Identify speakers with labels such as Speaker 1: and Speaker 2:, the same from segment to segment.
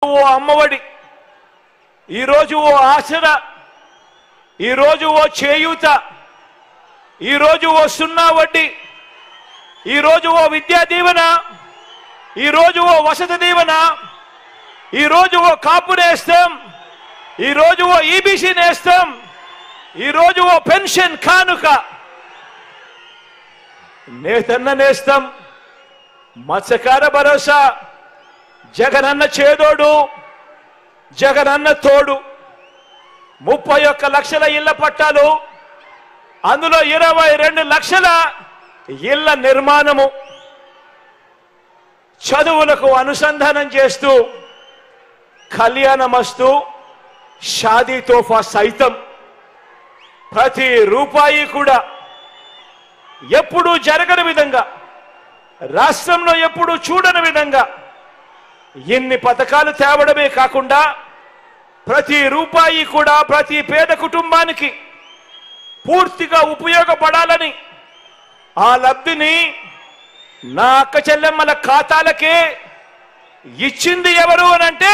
Speaker 1: ఓ అమ్మఒడి, ఈరోజు ఓ ఆసరా, ఈరోజు ఓ చేయూత, ఈరోజు ఓ సున్నా వడ్డీ, ఈరోజు ఓ విద్యా దీవెన, ఈరోజు ఓ వసతి దీవెన, ఈరోజు ఓ కాపు నేస్తం, ఈరోజు ఓ ఈబీసీ నేస్తం, ఈరోజు ఓ పెన్షన్ కానుక, నేతన్న నేస్తం, మత్స్యకార భరోసా, జగనన్న చేదోడు, జగనన్న తోడు, 31 లక్షల ఇళ్ల పట్టాలు, అందులో 22 లక్షల ఇళ్ల నిర్మాణము, చదువులకు అనుసంధానం చేస్తూ కళ్యాణమస్తు, షాదీ తోఫా సైతం ప్రతి రూపాయి కూడా ఎప్పుడూ జరగని విధంగా, రాష్ట్రంలో ఎప్పుడూ చూడని విధంగా ఇన్ని పథకాలు తేవడమే కాకుండా ప్రతి రూపాయి కూడా ప్రతి పేద కుటుంబానికి పూర్తిగా ఉపయోగపడాలని ఆ లబ్ధిని నా అక్క చెల్లెమ్మల ఖాతాలకే ఇచ్చింది ఎవరు అనంటే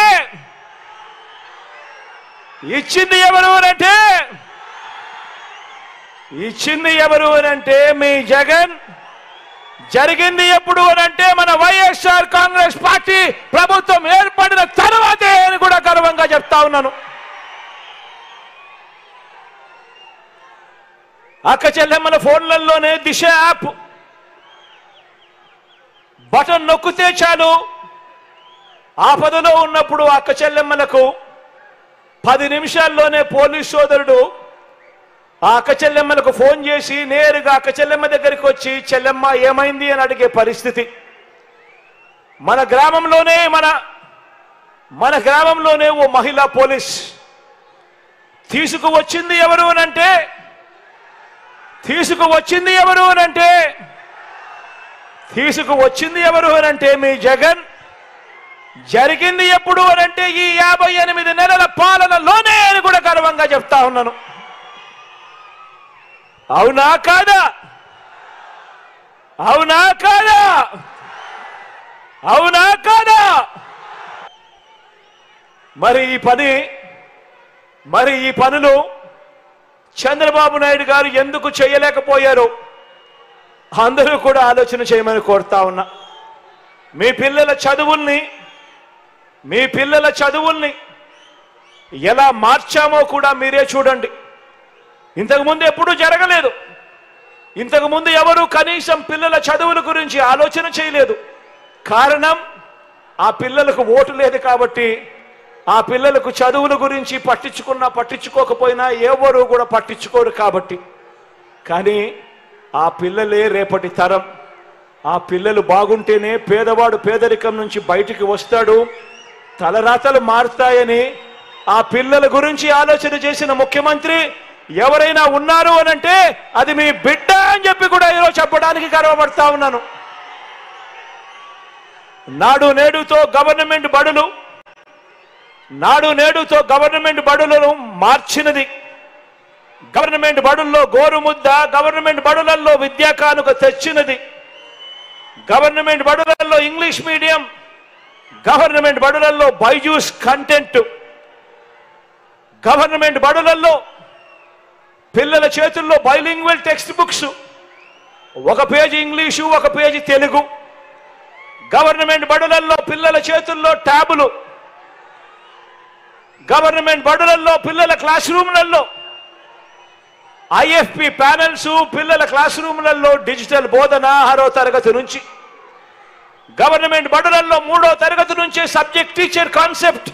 Speaker 1: మీ జగన్. జరిగింది ఎప్పుడు అనంటే మన వైఎస్ఆర్ కాంగ్రెస్ పార్టీ ప్రభుత్వం ఏర్పడిన తర్వాతే అని కూడా గర్వంగా చెప్తా ఉన్నాను. అక్క చెల్లెమ్మల ఫోన్లలోనే దిశ యాప్ బటన్ నొక్కితే చాలు, ఆపదలో ఉన్నప్పుడు అక్క చెల్లెమ్మలకు 10 నిమిషాల్లోనే పోలీస్ సోదరుడు ఆ అక్క చెల్లెమ్మలకు ఫోన్ చేసి నేరుగా అక్క చెల్లెమ్మ దగ్గరికి వచ్చి చెల్లెమ్మ ఏమైంది అని అడిగే పరిస్థితి. మన గ్రామంలోనే ఓ మహిళా పోలీస్ తీసుకువచ్చింది ఎవరు అనంటే మీ జగన్. జరిగింది ఎప్పుడు అనంటే ఈ 58 నెలల పాలనలోనే అని కూడా గర్వంగా చెప్తా ఉన్నాను. అవునా కాదా? మరి ఈ పనులు చంద్రబాబు నాయుడు గారు ఎందుకు చేయలేకపోయారు? అందరూ కూడా ఆలోచన చేయమని కోరుతా ఉన్నా. మీ పిల్లల చదువుల్ని ఎలా మార్చామో కూడా మీరే చూడండి. ఇంతకుముందు ఎప్పుడూ జరగలేదు. ఇంతకుముందు ఎవరు కనీసం పిల్లల చదువుల గురించి ఆలోచన చేయలేదు. కారణం, ఆ పిల్లలకు ఓటు లేదు కాబట్టి, ఆ పిల్లలకు చదువుల గురించి పట్టించుకోకపోయినా ఎవరు కూడా పట్టించుకోరు కాబట్టి. కానీ ఆ పిల్లలే రేపటి తరం. ఆ పిల్లలు బాగుంటేనే పేదవాడు పేదరికం నుంచి బయటికి వస్తాడు, తలరాతలు మారుతాయని ఆ పిల్లల గురించి ఆలోచన చేసిన ముఖ్యమంత్రి ఎవరైనా ఉన్నారు అనంటే అది మీ బిడ్డ అని చెప్పి కూడా ఈరోజు చెప్పడానికి గర్వపడతా ఉన్నాను. నాడు నేడుతో గవర్నమెంట్ బడులను మార్చినది, గవర్నమెంట్ బడుల్లో గోరుముద్ద, గవర్నమెంట్ బడులలో విద్యా కానుక తెచ్చినది, గవర్నమెంట్ బడులలో ఇంగ్లీష్ మీడియం, గవర్నమెంట్ బడులలో బైజూస్ కంటెంట్, గవర్నమెంట్ బడులలో పిల్లల చేతుల్లో బైలింగ్వల్ టెక్స్ట్ బుక్స్, 1 పేజీ ఇంగ్లీషు 1 పేజీ తెలుగు, గవర్నమెంట్ బడులలో పిల్లల చేతుల్లో ట్యాబులు, గవర్నమెంట్ బడులలో పిల్లల క్లాస్ రూమ్లలో ఐఎఫ్పి ప్యానెల్స్, పిల్లల క్లాస్ రూమ్లలో డిజిటల్ బోధన 6వ తరగతి నుంచి, గవర్నమెంట్ బడులలో 3వ తరగతి నుంచే సబ్జెక్ట్ టీచర్ కాన్సెప్ట్,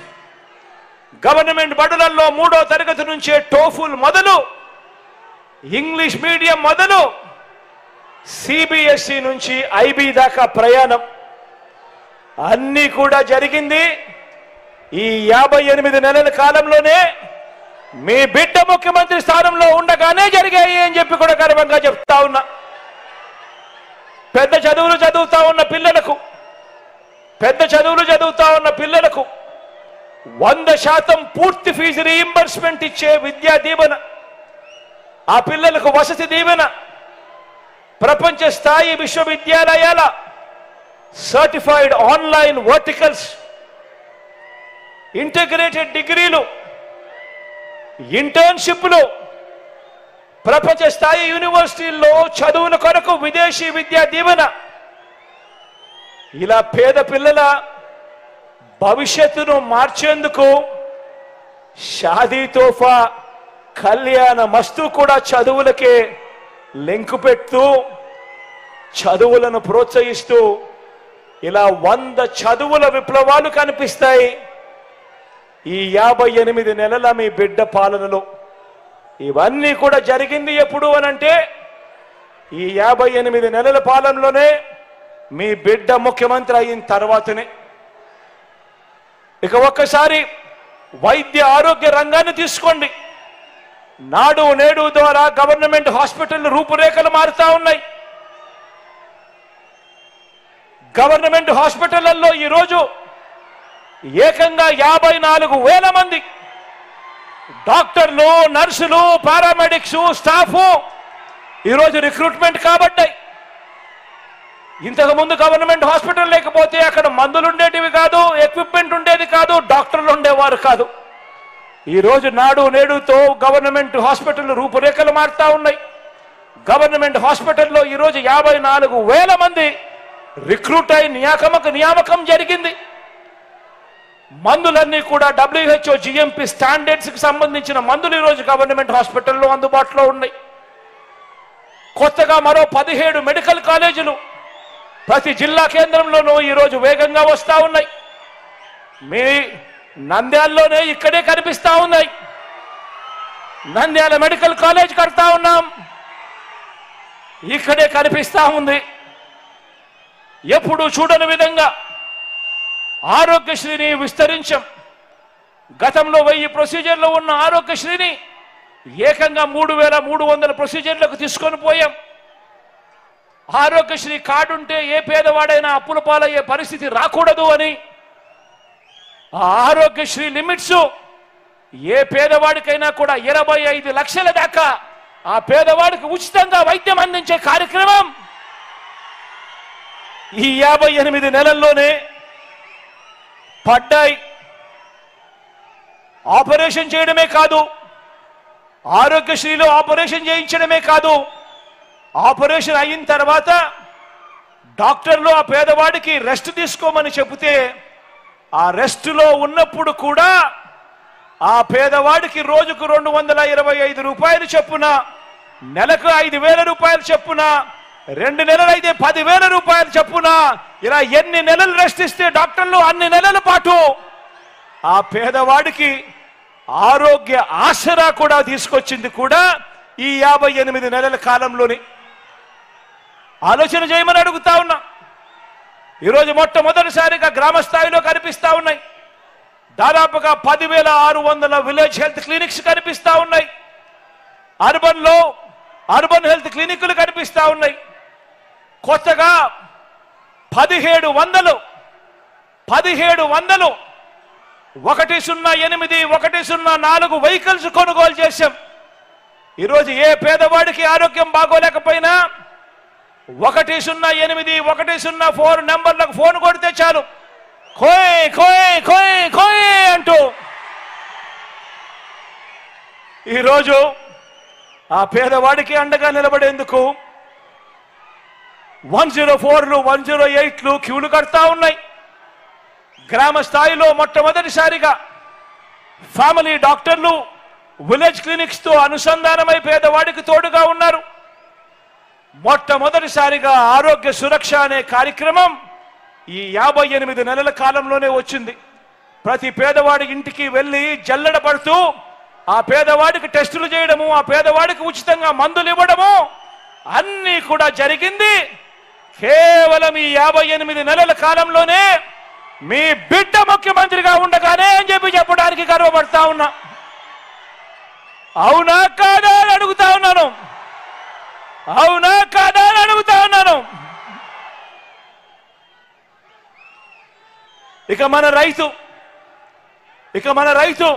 Speaker 1: గవర్నమెంట్ బడులలో 3వ తరగతి నుంచే టోఫుల్ మొదలు, ఇంగ్లీష్ మీడియం మొదలు, సిబిఎస్ఈ నుంచి ఐబీ దాకా ప్రయాణం అన్నీ కూడా జరిగింది ఈ 58 నెలల కాలంలోనే. మీ బిడ్డ ముఖ్యమంత్రి స్థానంలో ఉండగానే జరిగాయి అని చెప్పి కూడా గర్వంగా చెప్తా ఉన్నా. పెద్ద చదువులు చదువుతా ఉన్న పిల్లలకు 100% పూర్తి ఫీజు రీయింబర్స్మెంట్ ఇచ్చే విద్యా దీవెన, ఆ పిల్లలకు వసతి దీవెన, ప్రపంచ స్థాయి విశ్వవిద్యాలయాల సర్టిఫైడ్ ఆన్లైన్ వర్టికల్స్, ఇంటిగ్రేటెడ్ డిగ్రీలు, ఇంటర్న్షిప్లు, ప్రపంచ స్థాయి యూనివర్సిటీల్లో చదువుల కొరకు విదేశీ విద్యా దీవెన, ఇలా పేద పిల్లల భవిష్యత్తును మార్చేందుకు షాదీ తోఫా, కళ్యాణ మస్తు కూడా చదువులకే లింకు పెడుతూ చదువులను ప్రోత్సహిస్తూ ఇలా 100 చదువుల విప్లవాలు కనిపిస్తాయి ఈ 58 నెలల మీ బిడ్డ పాలనలో. ఇవన్నీ కూడా జరిగింది ఎప్పుడు అనంటే ఈ 58 నెలల పాలనలోనే మీ బిడ్డ ముఖ్యమంత్రి అయిన తర్వాతనే. ఇక ఒక్కసారి వైద్య ఆరోగ్య రంగాన్ని తీసుకోండి. నాడు నేడు ద్వారా గవర్నమెంట్ హాస్పిటల్ రూపురేఖలు మారుతా ఉన్నాయి. గవర్నమెంట్ హాస్పిటళ్లలో ఈరోజు ఏకంగా 54,000 మంది డాక్టర్లు, నర్సులు, పారామెడిక్స్, స్టాఫ్ ఈరోజు రిక్రూట్మెంట్ కాబట్టాయి. ఇంతకు ముందు గవర్నమెంట్ హాస్పిటల్ లేకపోతే అక్కడ మందులు ఉండేటివి కాదు, ఎక్విప్మెంట్ ఉండేది కాదు, డాక్టర్లు ఉండేవారు కాదు. ఈరోజు నాడు నేడుతో గవర్నమెంట్ హాస్పిటల్ రూపురేఖలు మారుతా ఉన్నాయి. గవర్నమెంట్ హాస్పిటల్లో ఈరోజు 54,000 మంది రిక్రూట్ అయి నియామకం జరిగింది. మందులన్నీ కూడా WHO GMP స్టాండర్డ్స్ కి సంబంధించిన మందులు ఈరోజు గవర్నమెంట్ హాస్పిటల్లో అందుబాటులో ఉన్నాయి. కొత్తగా మరో 17 మెడికల్ కాలేజీలు ప్రతి జిల్లా కేంద్రంలోనూ ఈరోజు వేగంగా వస్తా ఉన్నాయి. మీ నంద్యాలలోనే ఇక్కడే కనిపిస్తా ఉన్నాయి. నంద్యాల మెడికల్ కాలేజ్ కడతా ఉన్నాం, ఇక్కడే కనిపిస్తా ఉంది. ఎప్పుడు చూడని విధంగా ఆరోగ్యశ్రీని విస్తరించాం. గతంలో 1000 ప్రొసీజర్లు ఉన్న ఆరోగ్యశ్రీని ఏకంగా 3,300 ప్రొసీజర్లకు తీసుకొని పోయాం. ఆరోగ్యశ్రీ కార్డు ఉంటే ఏ పేదవాడైనా అప్పుల పాలయ్యే పరిస్థితి రాకూడదు అని ఆ ఆరోగ్యశ్రీ లిమిట్స్ ఏ పేదవాడికైనా కూడా 25 లక్షల దాకా ఆ పేదవాడికి ఉచితంగా వైద్యం అందించే కార్యక్రమం ఈ 58 నెలల్లోనే పడ్డాయి. ఆపరేషన్ చేయడమే కాదు, ఆరోగ్యశ్రీలో ఆపరేషన్ చేయించడమే కాదు, ఆపరేషన్ అయిన తర్వాత డాక్టర్లు ఆ పేదవాడికి రెస్ట్ తీసుకోమని చెబితే ఆ రెస్టులో ఉన్నప్పుడు కూడా ఆ పేదవాడికి రోజుకు 225 రూపాయలు చొప్పున, నెలకు 5,000 రూపాయలు చొప్పున, 2 నెలలైతే 10,000 రూపాయలు చొప్పున, ఇలా ఎన్ని నెలలు రెస్ట్ ఇస్తే డాక్టర్లు అన్ని నెలల పాటు ఆ పేదవాడికి ఆరోగ్య ఆసరా కూడా తీసుకొచ్చింది కూడా ఈ 58 నెలల కాలంలోనే. ఆలోచన చేయమని అడుగుతా ఉన్నా. ఈరోజు మొట్టమొదటిసారిగా గ్రామ స్థాయిలో కనిపిస్తా ఉన్నాయి. దాదాపుగా 10,600 విలేజ్ హెల్త్ క్లినిక్స్ కనిపిస్తా ఉన్నాయి. అర్బన్ హెల్త్ క్లినిక్లు కనిపిస్తా ఉన్నాయి. కొత్తగా 1700 108 104 వెహికల్స్ కొనుగోలు చేశాం. ఈరోజు ఏ పేదవాడికి ఆరోగ్యం బాగోలేకపోయినా 108 104 నెంబర్లకు ఫోన్ కొడితే చాలు, కోయ్ కోయ్ కోయ్ కోయ్ అంటూ ఈరోజు ఆ పేదవాడికి అండగా నిలబడేందుకు 104లు 108లు క్యూలు కడతా ఉన్నాయి. గ్రామ స్థాయిలో మొట్టమొదటిసారిగా ఫ్యామిలీ డాక్టర్లు విలేజ్ క్లినిక్స్ తో అనుసంధానమై పేదవాడికి తోడుగా ఉన్నారు. మొట్టమొదటిసారిగా ఆరోగ్య సురక్ష అనే కార్యక్రమం ఈ 58 నెలల కాలంలోనే వచ్చింది. ప్రతి పేదవాడి ఇంటికి వెళ్ళి జల్లెడ పడుతూ ఆ పేదవాడికి టెస్టులు చేయడము, ఆ పేదవాడికి ఉచితంగా మందులు ఇవ్వడము అన్నీ కూడా జరిగింది కేవలం ఈ 58 నెలల కాలంలోనే మీ బిడ్డ ముఖ్యమంత్రిగా ఉండగానే అని చెప్పడానికి గర్వపడతా ఉన్నా. అవునా కాదా అని అడుగుతా ఉన్నాను. అవునా కాదా అని అడుగుతా ఉన్నాను. ఇక మన రైతు